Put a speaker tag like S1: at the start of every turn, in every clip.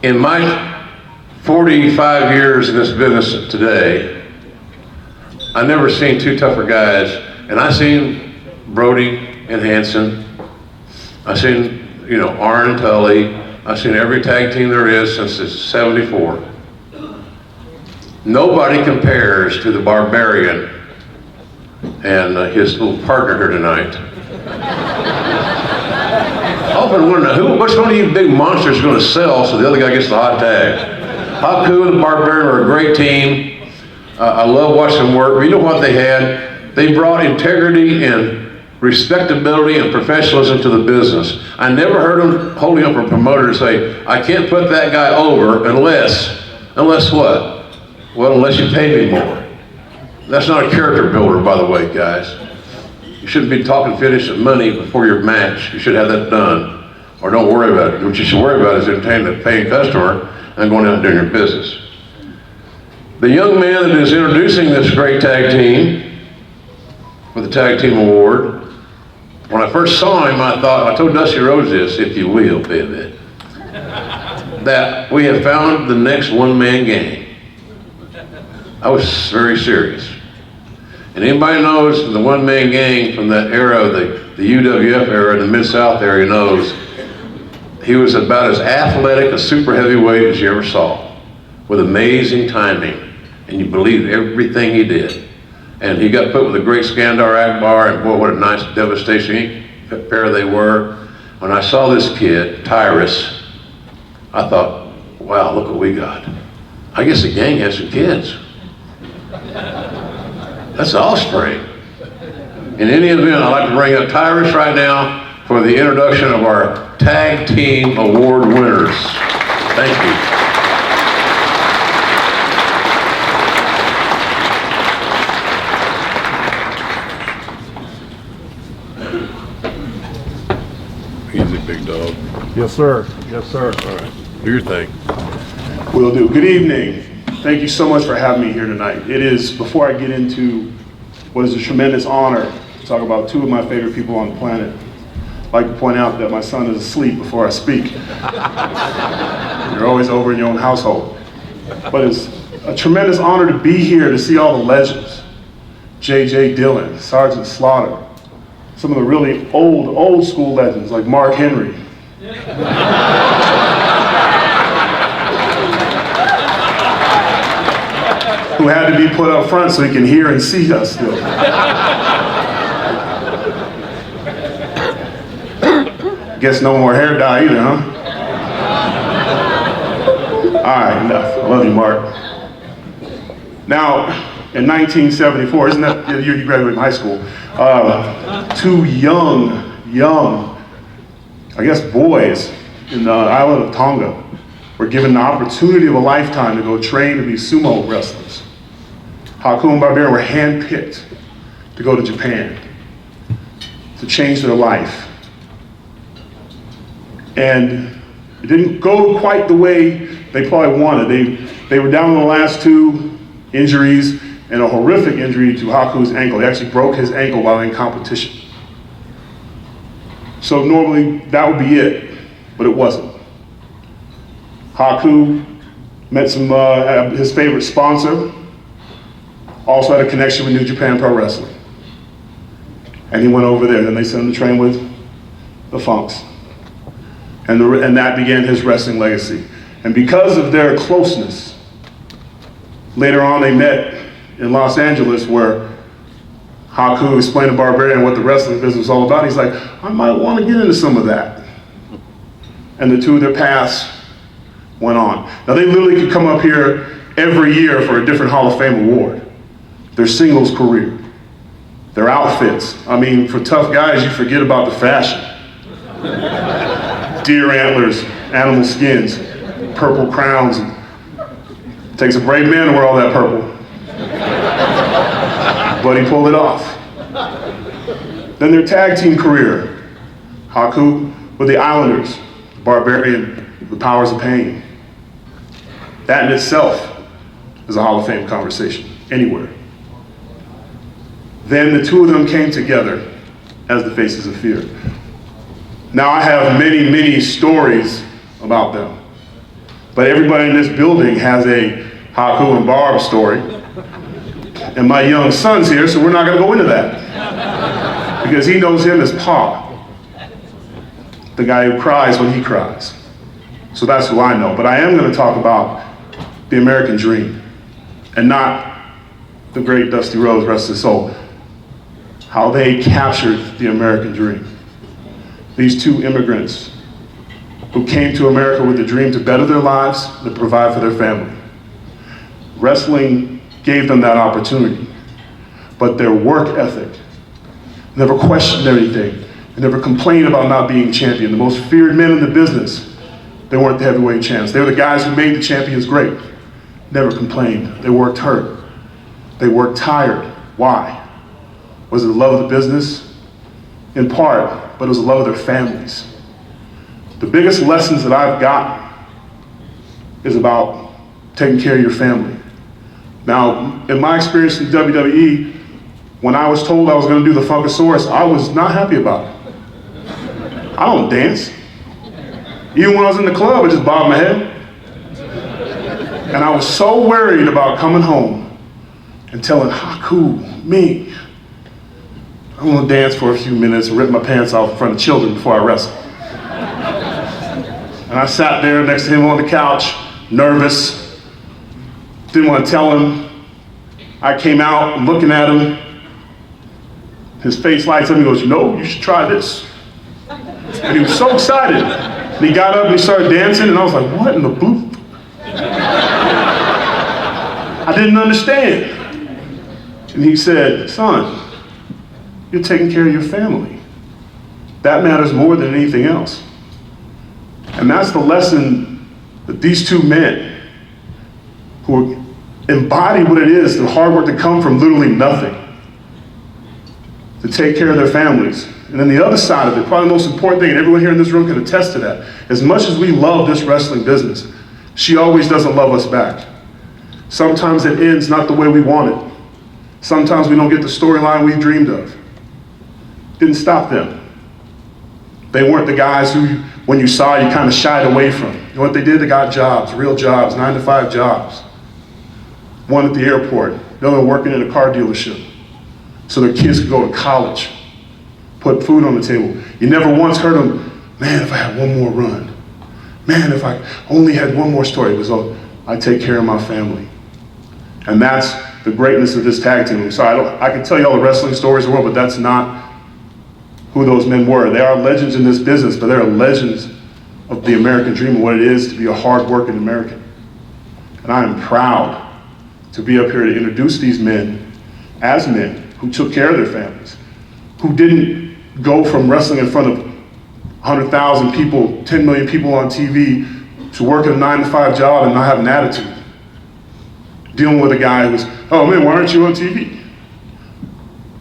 S1: In my 45 years in this business today, I never seen two tougher guys, and I seen Brody and Hanson. I seen, Arn and Tully. I've seen every tag team there is since it's '74. Nobody compares to the Barbarian and his little partner here tonight. I often wonder, which one of you big monsters is going to sell so the other guy gets the hot tag? Haku and the Barbarian are a great team. I love watching them work. But you know what they had? They brought integrity and respectability and professionalism to the business. I never heard them holding up a promoter and say, I can't put that guy over unless what? Well, unless you pay me more. That's not a character builder, by the way, guys. You shouldn't be talking finish and money before your match. You should have that done, or don't worry about it. What you should worry about is entertaining the paying customer and going out and doing your business. The young man that is introducing this great tag team with the Tag Team Award, when I first saw him, I told Dusty Rhodes this, if you will, baby, that we have found the next one-man gang. I was very serious. And anybody knows the one-man gang from that era, the UWF era, the Mid-South area knows, he was about as athletic a super heavyweight as you ever saw, with amazing timing, and you believed everything he did. And he got put with a great Skandar Akbar, and boy, what a nice devastation pair they were. When I saw this kid, Tyrus, I thought, wow, look what we got. I guess the gang has some kids. That's the offspring. In any event, I'd like to bring up Tyrus right now for the introduction of our Tag Team Award winners. Thank you. Easy, big dog.
S2: Yes, sir. Yes, sir.
S1: All right, do your thing.
S2: Will do. Good evening. Thank you so much for having me here tonight. It is, before I get into what is a tremendous honor to talk about two of my favorite people on the planet, I'd like to point out that my son is asleep before I speak. You're always over in your own household. But it's a tremendous honor to be here to see all the legends. J.J. Dillon, Sergeant Slaughter, some of the really old school legends like Mark Henry. Who had to be put up front so he can hear and see us still. Guess no more hair dye either, huh? All right, enough. I love you, Mark. Now, in 1974, isn't that the year you graduated from high school? Two young, I guess, boys in the island of Tonga were given the opportunity of a lifetime to go train to be sumo wrestlers. Haku and Barbarian were handpicked to go to Japan to change their life. And it didn't go quite the way they probably wanted. They were down to the last two injuries, and a horrific injury to Haku's ankle. He actually broke his ankle while in competition. So normally that would be it, but it wasn't. Haku met his favorite sponsor, also had a connection with New Japan Pro Wrestling. And he went over there, then they sent him to train with the Funks. And that began his wrestling legacy. And because of their closeness, later on they met in Los Angeles, where Haku explained to Barbarian what the wrestling business was all about. He's like, I might want to get into some of that. And the two of their paths went on. Now they literally could come up here every year for a different Hall of Fame award. Their singles career, their outfits. I mean, for tough guys, you forget about the fashion. Deer antlers, animal skins, purple crowns. It takes a brave man to wear all that purple. But he pulled it off. Then their tag team career. Haku with the Islanders, Barbarian, the Powers of Pain. That in itself is a Hall of Fame conversation, anywhere. Then the two of them came together as the Faces of Fear. Now I have many stories about them. But everybody in this building has a Haku and Barb story. And my young son's here, so we're not gonna go into that. Because he knows him as Pa, the guy who cries when he cries. So that's who I know. But I am gonna talk about the American dream, and not the great Dusty Rhodes, rest his soul. How they captured the American dream. These two immigrants who came to America with a dream to better their lives, to provide for their family. Wrestling gave them that opportunity, but their work ethic never questioned anything. They never complained about not being champion. The most feared men in the business, they weren't the heavyweight champs. They were the guys who made the champions great. Never complained. They worked hard. They worked tired. Why? Was it the love of the business? In part, but it was the love of their families. The biggest lessons that I've gotten is about taking care of your family. Now, in my experience in WWE, when I was told I was going to do the Funkasaurus, I was not happy about it. I don't dance. Even when I was in the club, I just bobbed my head. And I was so worried about coming home and telling Haku, me, I'm gonna dance for a few minutes and rip my pants off in front of children before I wrestle. And I sat there next to him on the couch, nervous, didn't want to tell him. I came out, I'm looking at him. His face lights up and he goes, you know, you should try this. And he was so excited. And he got up and he started dancing and I was like, what in the blue? I didn't understand. And he said, son, you're taking care of your family. That matters more than anything else. And that's the lesson that these two men who embody what it is, the hard work to come from literally nothing, to take care of their families. And then the other side of it, probably the most important thing, and everyone here in this room can attest to that, as much as we love this wrestling business, she always doesn't love us back. Sometimes it ends not the way we want it. Sometimes we don't get the storyline we dreamed of. Didn't stop them. They weren't the guys who, when you saw, you kind of shied away from. You know what they did? They got jobs, real jobs, 9-to-5 jobs. One at the airport, the other working in a car dealership, so their kids could go to college, put food on the table. You never once heard them, man, if I had one more run. Man, if I only had one more story. It was, oh, I take care of my family. And that's the greatness of this tag team. So I can tell you all the wrestling stories in the world, but that's not who those men were. They are legends in this business, but they are legends of the American dream and what it is to be a hard-working American. And I am proud to be up here to introduce these men as men who took care of their families, who didn't go from wrestling in front of 100,000 people, 10 million people on TV, to working a 9-to-5 job and not have an attitude. Dealing with a guy who's, oh man, why aren't you on TV?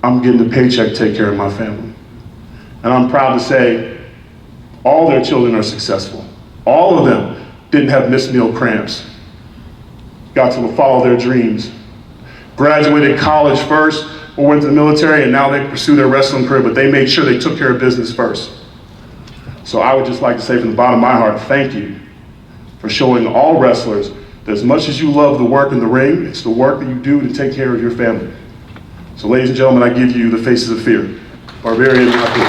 S2: I'm getting a paycheck to take care of my family. And I'm proud to say all their children are successful. All of them didn't have missed meal cramps. Got to follow their dreams. Graduated college first or went to the military and now they pursue their wrestling career, but they made sure they took care of business first. So I would just like to say from the bottom of my heart, thank you for showing all wrestlers that as much as you love the work in the ring, it's the work that you do to take care of your family. So ladies and gentlemen, I give you the Faces of Fear. Barbarian and Haku.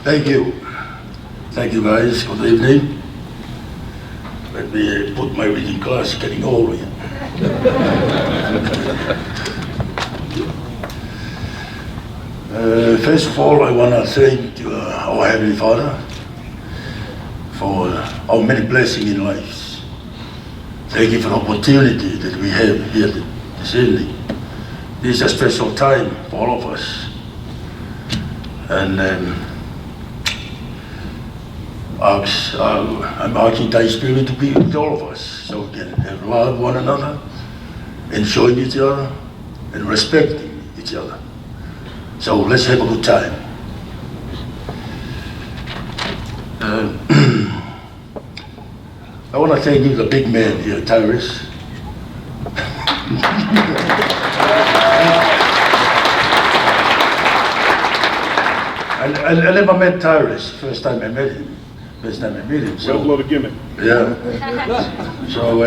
S3: Thank you. Thank you guys. Good evening. Let me put my reading class getting old again. First of all, I want to thank our Heavenly Father for our many blessings in life. Thank you for the opportunity that we have here this evening. This is a special time for all of us. And I'm asking Thy Spirit to be with all of us so we can have love one another, enjoying each other, and respecting each other. So let's have a good time. I want to thank you, the big man here, Tyrus. I never met Tyrus. First time I met him. So,
S2: Well, blow the gimmick.
S3: yeah. So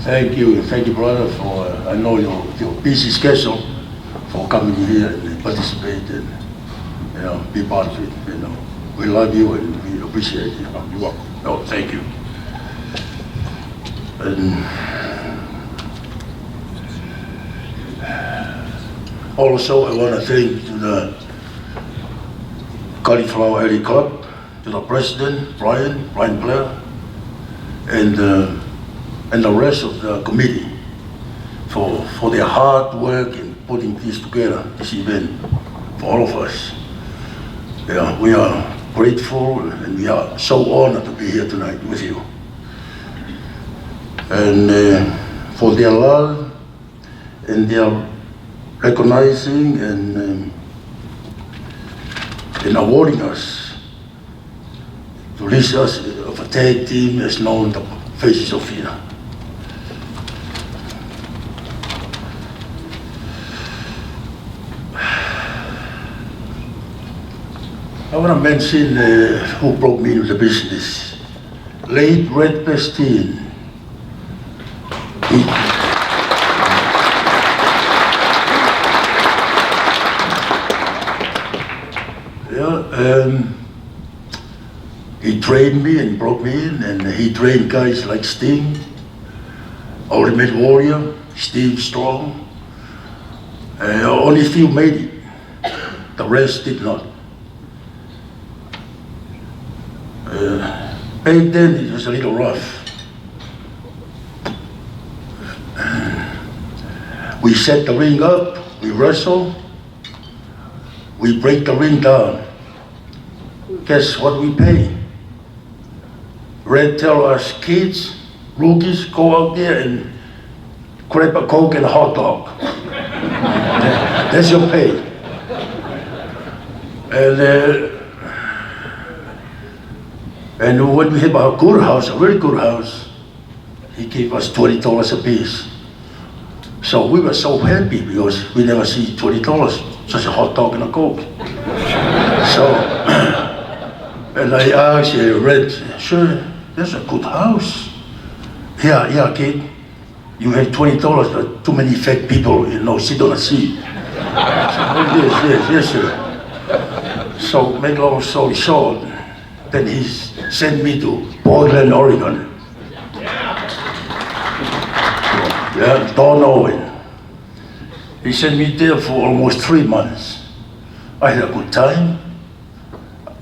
S3: thank you, brother, for I know your busy schedule for coming here and participate and be part of it. We love you and we appreciate you.
S2: You're welcome.
S3: Oh, thank you. And also, I want to thank to the Cauliflower Alley Club, to the president, Brian Blair, and the rest of the committee for their hard work in putting this together, this event, for all of us. Yeah, we are grateful and we are so honored to be here tonight with you. And for their love and their recognizing and awarding us to list us of a tag team as known the Faces of Fear. I want to mention who brought me into the business. Late Red Bastien. He trained me and brought me in, and he trained guys like Sting, Ultimate Warrior, Steve Strong. Only a few made it. The rest did not. Back then it was a little rough. We set the ring up, we wrestle, we break the ring down. Guess what we pay? Red tell us kids, rookies, go out there and grab a Coke and a hot dog. That's your pay. And when we have a good house, a very good house, he gave us $20 a piece. So we were so happy because we never see $20, just a hot dog and a Coke. So, and I asked Red, sure, that's a good house. Yeah, kid, you have $20, but too many fat people, sit on a seat. So, yes, sir. So, make long story short, then he sent me to Portland, Oregon. Yeah, Don Owen. He sent me there for almost 3 months. I had a good time,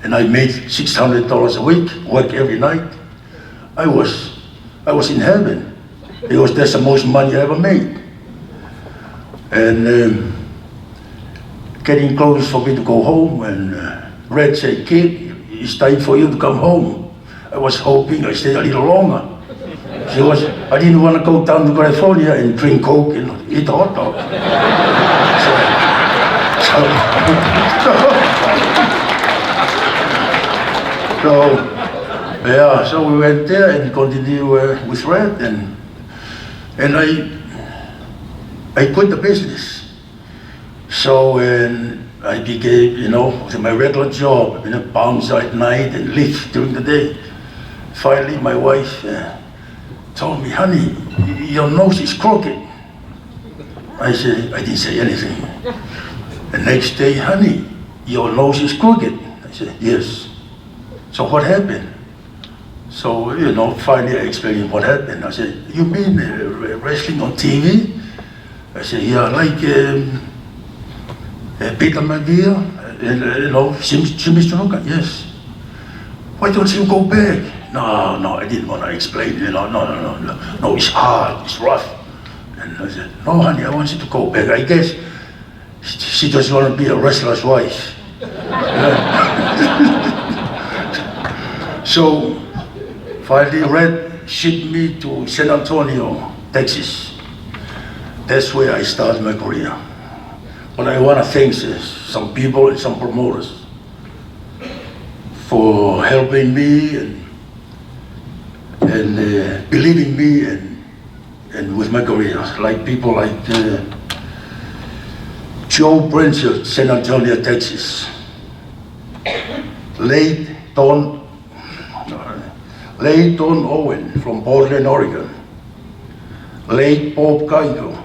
S3: and I made $600 a week, work every night. I was in heaven, because that's the most money I ever made. And getting close for me to go home, and Red said, kid, it's time for you to come home. I was hoping I stayed a little longer. I didn't want to go down to California and drink Coke and eat a hot dog. So we went there and continued with Red, and I quit the business. So I became, with my regular job, bounce at night and live during the day. Finally, my wife told me, honey, your nose is crooked. I didn't say anything. The next day, honey, your nose is crooked. I said, yes. So what happened? So, finally I explained what happened. I said, you mean wrestling on TV? I said, yeah, like Peter McGee, Jimmy Snuka, yes. Why don't you go back? No, I didn't want to explain, no, it's hard, it's rough. And I said, no, honey, I want you to go back. I guess she just want to be a wrestler's wife. So, finally, Red shipped me to San Antonio, Texas. That's where I started my career. But I want to thank some people and some promoters for helping me and believing me and with my career. Like people like Joe Brincher, San Antonio, Texas. late Don Owen from Portland, Oregon. Late Bob Geiger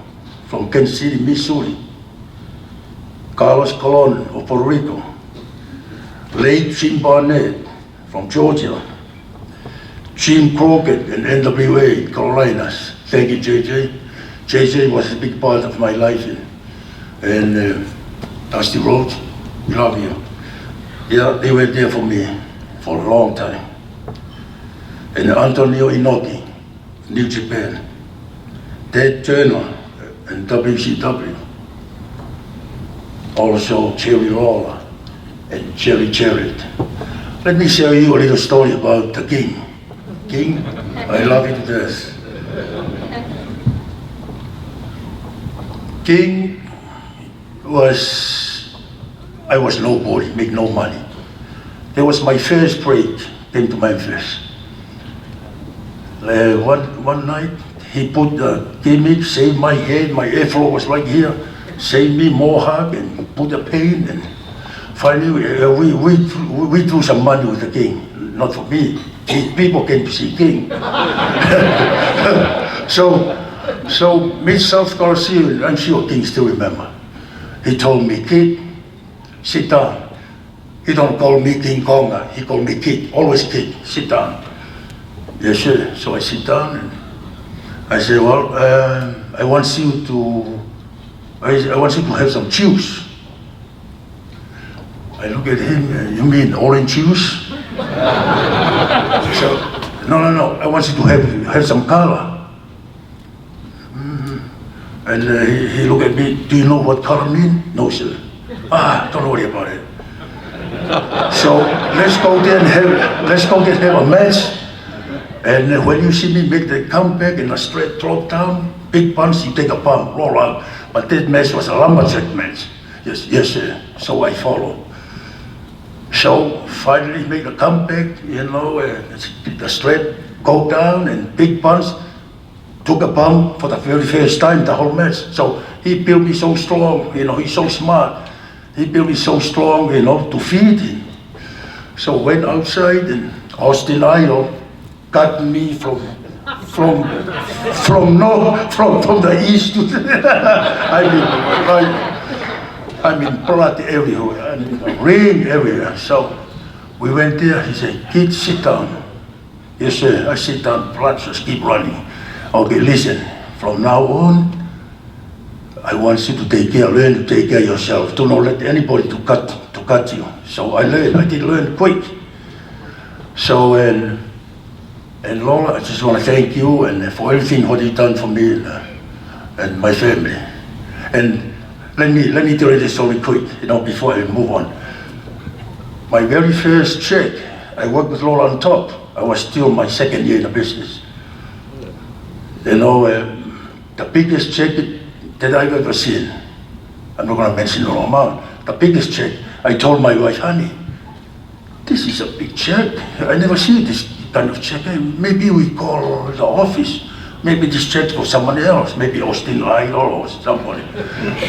S3: from Kansas City, Missouri. Carlos Colon of Puerto Rico. Late Jim Barnett from Georgia. Jim Crockett and NWA, Carolinas. Thank you, JJ. JJ was a big part of my life. And Dusty Rhodes, we love you. Yeah, they were there for me for a long time. And Antonio Inoki, New Japan. Ted Turner and WCW. Also Jerry Lawler and Jerry Jarrett. Let me share you a little story about the King. King, I love you to death. King I was nobody, make no money. That was my first break, came to Memphis. One night, he put the gimmick, shaved my head, my afro was right here, saved me mohawk and put the paint, and finally we threw some money with the King, not for me. People came to see King. So Mid-South Coliseum, I'm sure King still remember. He told me, kid, sit down. He don't call me King Konga, he called me kid, always kid, sit down. Yes, sir. So I sit down and I say, well, I want you to have some juice. I look at him, you mean orange juice? So, no, I want you to have some color. And he looked at me, do you know what color mean? No, sir. Don't worry about it. So let's go there and have a match. And when you see me make the comeback and a straight drop down, big punch, you take a pump, roll out. But that match was a lumberjack match. Yes, sir. So I follow. So finally make a comeback, the straight go down and big punch. Took a bump for the very first time the whole match. So he built me so strong, he's so smart. He built me so strong, to feed him. So went outside and Austin Idol got me from the east to I mean blood everywhere, rain everywhere. So we went there, he said, kid, sit down. Yes, sir, I sit down, blood just keep running. Okay, listen, from now on, I want you to learn to take care of yourself. Do not let anybody to cut you. So I did learn quick. So, and Lola, I just want to thank you and for everything what you've done for me and my family. And let me tell you this story quick, before I move on. My very first check, I worked with Lola on top. I was still my second year in the business. The biggest check that I've ever seen, I'm not going to mention the amount, the biggest check, I told my wife, honey, this is a big check. I never see this kind of check. Maybe we call the office. Maybe this check for someone else, maybe Austin Idol or somebody.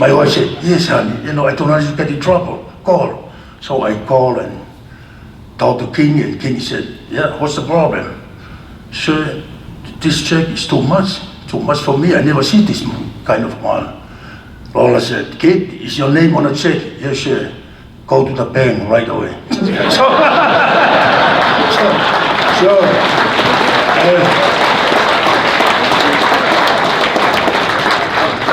S3: My wife said, yes, honey, I don't want you to get in trouble. Call. So I called and talked to King, and King said, yeah, what's the problem? Sir, this check is too much for me. I never see this kind of man. Lola said, kid, is your name on the check? Yes, sir. Go to the bank right away.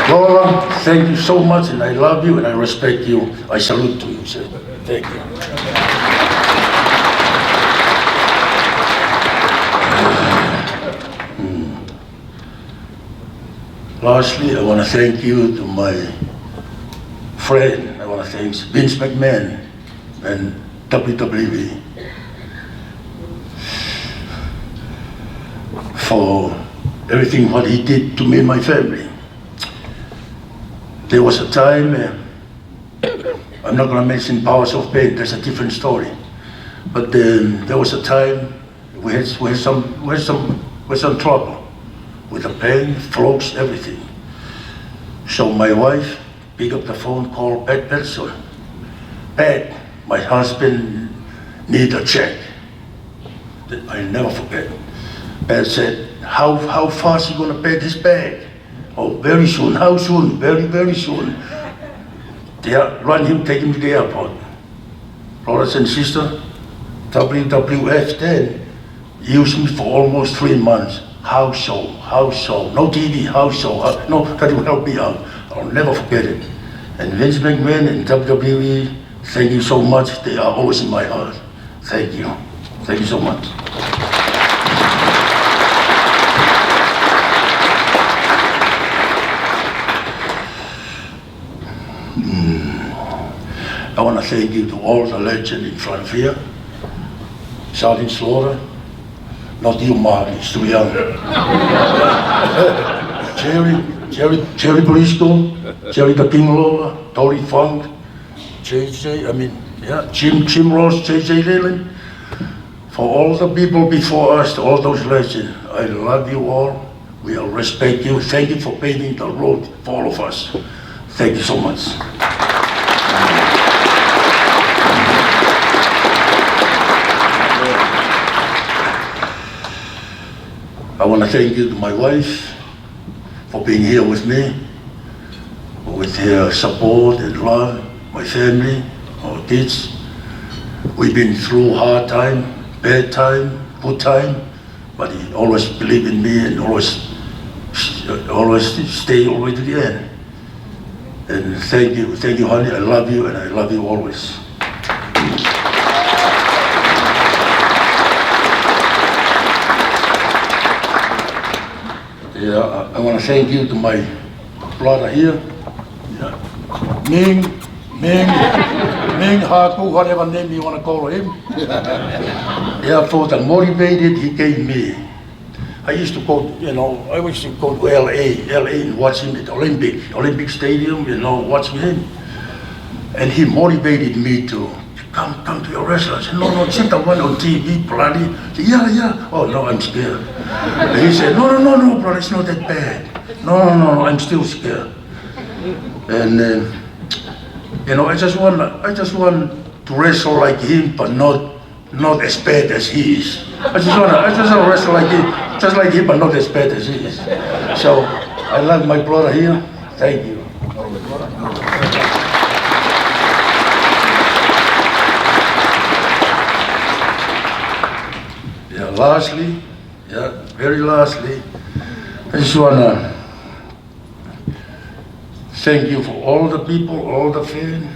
S3: Lola, thank you so much, and I love you and I respect you. I salute to you, sir. Thank you. Lastly, I want to thank you to my friend. I want to thank Vince McMahon and WWE for everything what he did to me and my family. There was a time, I'm not going to mention Powers of Pain, that's a different story. But there was a time we had some trouble with the pain, floats, everything. So my wife picked up the phone, called Pat Benson. Pat, my husband need a check. I never forget. Pat said, how fast he gonna pack his bag? Oh, very soon. How soon? Very, very soon. They run him, take him to the airport. Brothers and sisters, WWF then used me for almost 3 months. How so? How so? No TV, how so? No, that will help me out. I'll never forget it. And Vince McMahon and WWE, thank you so much. They are always in my heart. Thank you. Thank you so much. I want to thank you to all the legends in front of here. Sergeant Slaughter, not you, Mark, he's too young. Jerry Briscoe, Jerry the King Lawler, Tony Funk, Jim Ross, JJ Leland. For all the people before us, all those legends, I love you all. We all respect you. Thank you for paving the road for all of us. Thank you so much. I want to thank you to my wife for being here with me, with her support and love, my family, our kids. We've been through hard time, bad time, good time, but he always believed in me and always stay all the way to the end. And thank you, honey. I love you, and I love you always. Yeah, I want to thank you to my brother here. Yeah. Ming, Haku, whatever name you want to call him. Yeah, for the motivated he gave me. I used to go, I used to go to LA and watch him at Olympic Stadium, watching him. And he motivated me to come to your wrestler. I said, no, check the one on TV, bloody. I said, yeah. Oh, no, I'm scared. And he said, no, brother, it's not that bad. No, I'm still scared. And, I just want to wrestle like him, but not as bad as he is. I just want to wrestle like him, just like him, but not as bad as he is. So, I love my brother here. Thank you. Very lastly, I just want to thank you for all the people, all the fans,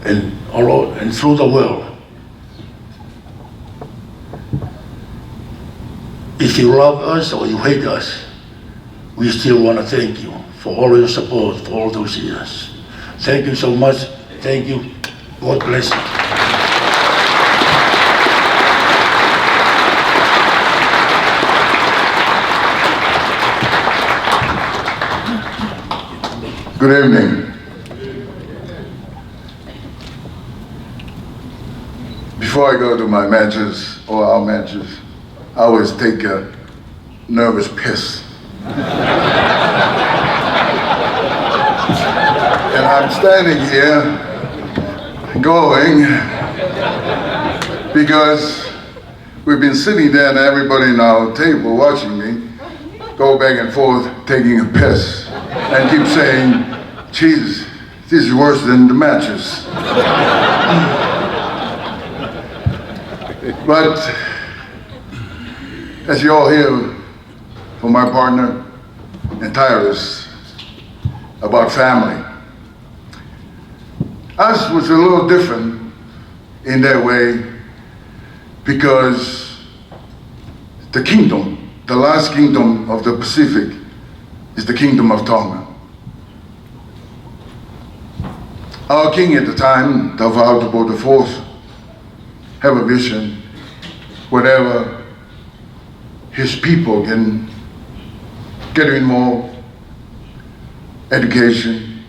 S3: and through the world. If you love us or you hate us, we still want to thank you for all your support for all those years. Thank you so much. Thank you. God bless you.
S4: Good evening. Before I go to my matches or our matches, I always take a nervous piss. And I'm standing here going because we've been sitting there and everybody in our table watching me go back and forth taking a piss and keep saying, Jesus, this is worse than the matches. But as you all hear from my partner and Tyrus about family, us was a little different in that way because the kingdom, the last kingdom of the Pacific is the kingdom of Tonga. Our king at the time, Tawautupo IV, have a vision, whatever his people can get involved, education,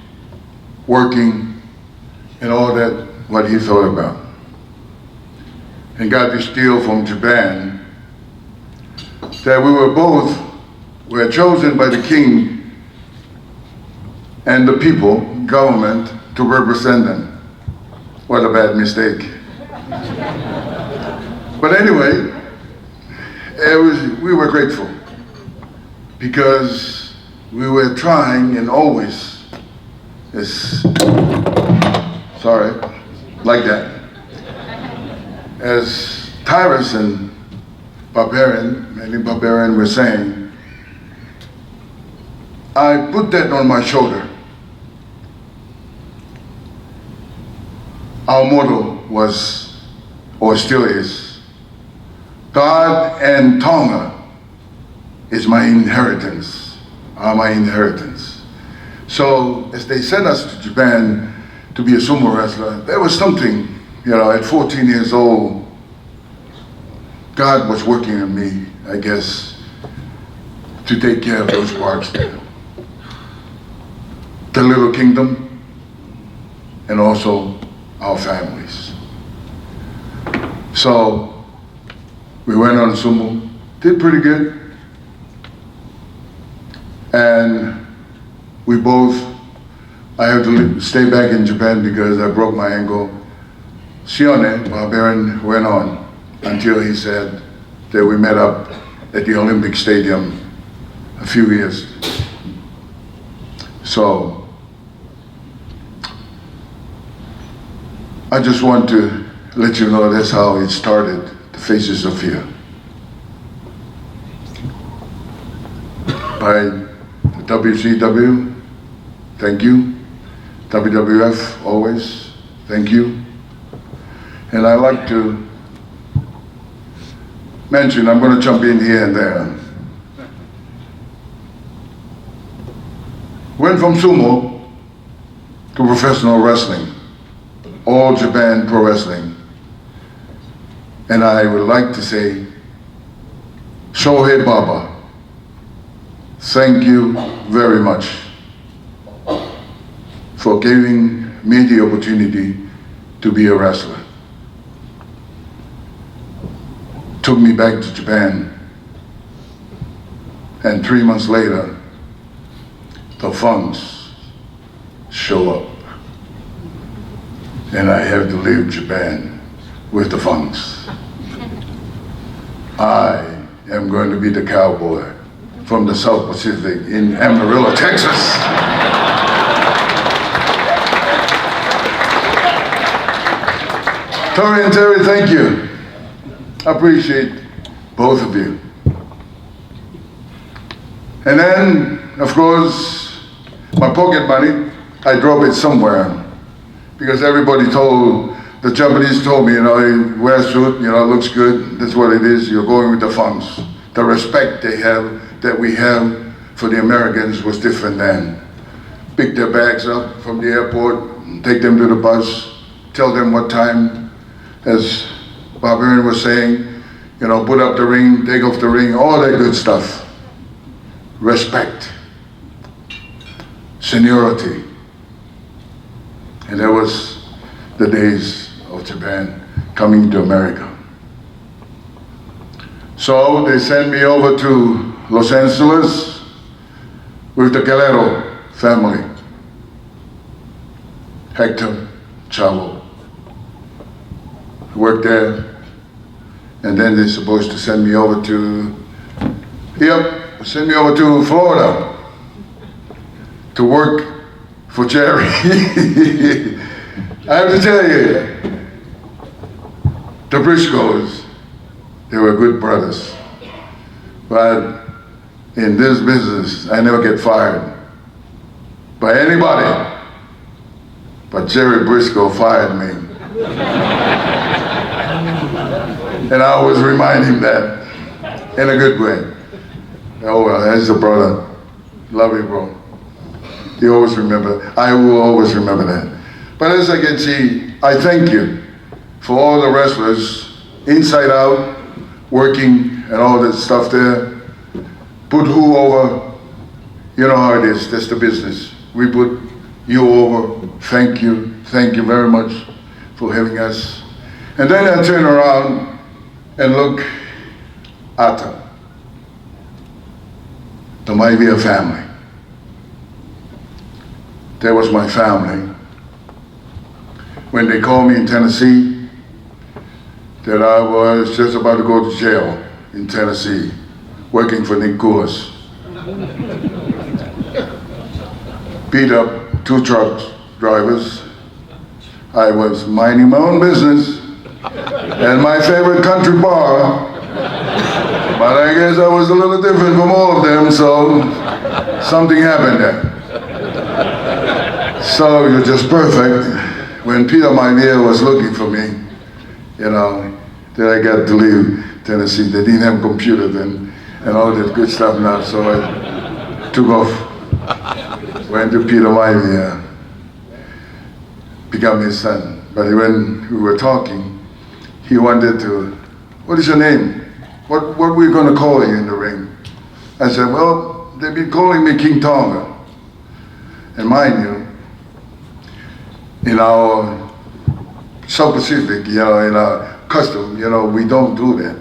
S4: working, and all that, what he thought about. And got this deal from Japan that we were chosen by the king and the people, government, to represent them. What a bad mistake. But anyway, we were grateful because we were trying and always, like that. As Tyrus and Barbarian were saying, I put that on my shoulder. Our motto was, or still is, God and Tonga is my inheritance, are my inheritance. So as they sent us to Japan to be a sumo wrestler, there was something, at 14 years old, God was working on me, I guess, to take care of those parts there. The little kingdom, and also our families. So we went on sumo, did pretty good. And we both, I had to stay back in Japan because I broke my ankle. Shione, Barbarian, went on until he said that we met up at the Olympic Stadium a few years. So I just want to let you know that's how it started, the Faces of Fear. By the WCW, thank you. WWF, always, thank you. And I like to mention, I'm going to jump in here and there. Went from sumo to professional wrestling, All Japan Pro Wrestling. And I would like to say, Shohei Baba, thank you very much for giving me the opportunity to be a wrestler. Took me back to Japan, and 3 months later, the funds show up. And I have to leave Japan with the funds. I am going to be the cowboy from the South Pacific in Amarillo, Texas. Tori and Terry, thank you. I appreciate both of you. And then, of course, my pocket money, I drove it somewhere because everybody the Japanese told me, you wear a suit, it looks good, that's what it is, you're going with the funds. The respect that we have for the Americans was different then. Pick their bags up from the airport, take them to the bus, tell them what time, as Barbarian was saying, put up the ring, take off the ring, all that good stuff. Respect, seniority. And that was the days of Japan coming to America. So they sent me over to Los Angeles with the Guerrero family. Hector, Chavo. Worked there. And then they're supposed to send me over to Florida to work for Jerry. I have to tell you, the Briscoes, they were good brothers. But in this business, I never get fired by anybody. But Jerry Briscoe fired me. And I always remind him that in a good way. Oh well, he's a brother. Love you, bro. You always remember. I will always remember that. But as I can see, I thank you for all the wrestlers, inside out, working and all that stuff there. Put who over, you know how it is, that's the business. We put you over, thank you very much for having us. And then I turn around and look at the Maivia family. That was my family. When they called me in Tennessee that I was just about to go to jail in Tennessee, working for Nick Coulis. Beat up 2 truck drivers. I was minding my own business and my favorite country bar, but I guess I was a little different from all of them, so something happened there. So you're just perfect. When Peter Minear was looking for me, you know, that I got to leave Tennessee. They didn't have computers then and all that good stuff now, so I took off, went to Peter Minear, become his son. But when we were talking, he wanted to, what is your name? What we're going to call you in the ring? I said, well, they've been calling me King Tonga. And mind you, in our South Pacific, you know, in our custom, you know, we don't do that.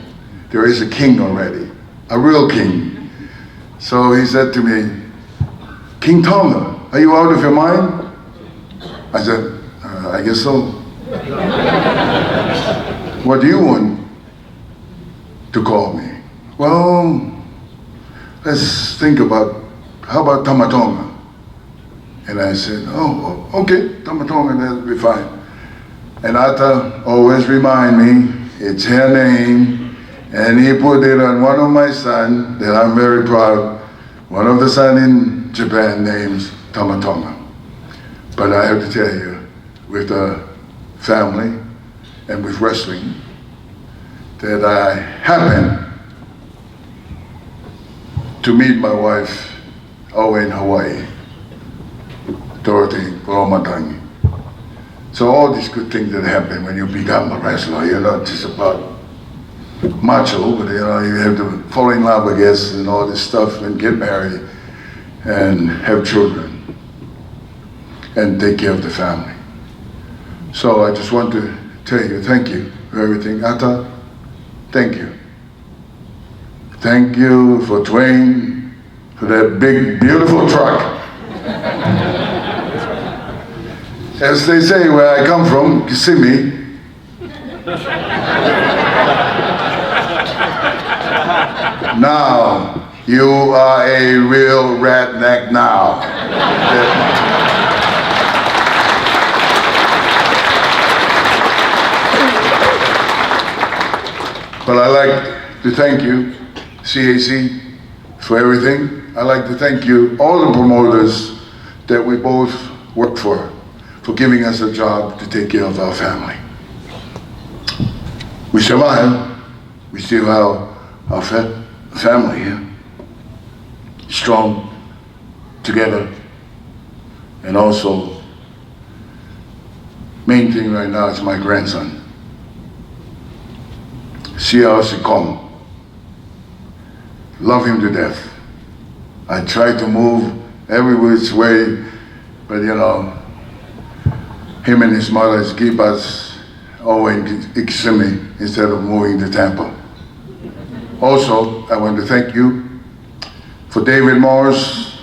S4: There is a king already, a real king. So he said to me, King Tonga, are you out of your mind? I said, I guess so. What do you want to call me? Well, let's think about, how about Tamatonga? And I said, oh, okay, Tamatonga, that'll be fine. And Atta always remind me, it's her name, and he put it on one of my sons that I'm very proud. One of the sons in Japan names Tamatonga. But I have to tell you, with the family and with wrestling, that I happened to meet my wife over in Hawaii, Dorothy Kolomatangi. So all these good things that happen when you become a wrestler, you're not just about macho, but you know, you have to fall in love, I guess, and all this stuff, and get married, and have children, and take care of the family. So I just want to tell you, thank you for everything. Atta, thank you. Thank you for Twain, for that big, beautiful truck. As they say where I come from, Kissimmee. Now, you are a real redneck now. But I'd like to thank you, CAC, for everything. I'd like to thank you, all the promoters that we both work for giving us a job to take care of our family. We survive. We still have our family here, strong, together, and also, main thing right now is my grandson. Sia Sikong. Love him to death. I try to move every which way, but you know, him and his mother keep us over in Kissimmee instead of moving to Tampa. Also, I want to thank you for David Morris,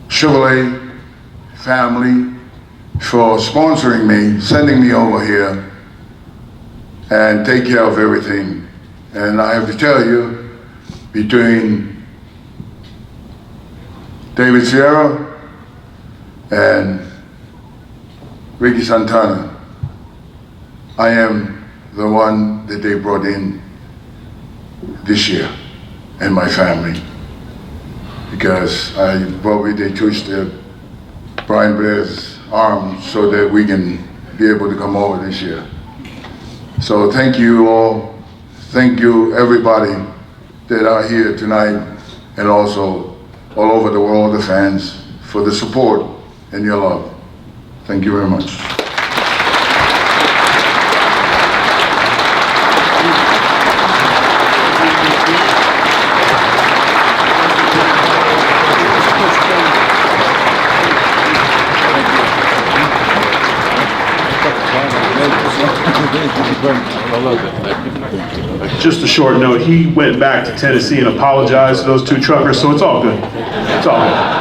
S4: Chevrolet family, for sponsoring me, sending me over here, and take care of everything. And I have to tell you, between David Sierra and Ricky Santana, I am the one that they brought in this year, and my family, because they twisted Brian Blair's arm so that we can be able to come over this year. So thank you all, thank you everybody that are here tonight, and also all over the world, the fans, for the support and your love. Thank you very much.
S2: Just a short note, he went back to Tennessee and apologized to those 2 truckers, so it's all good. It's all good.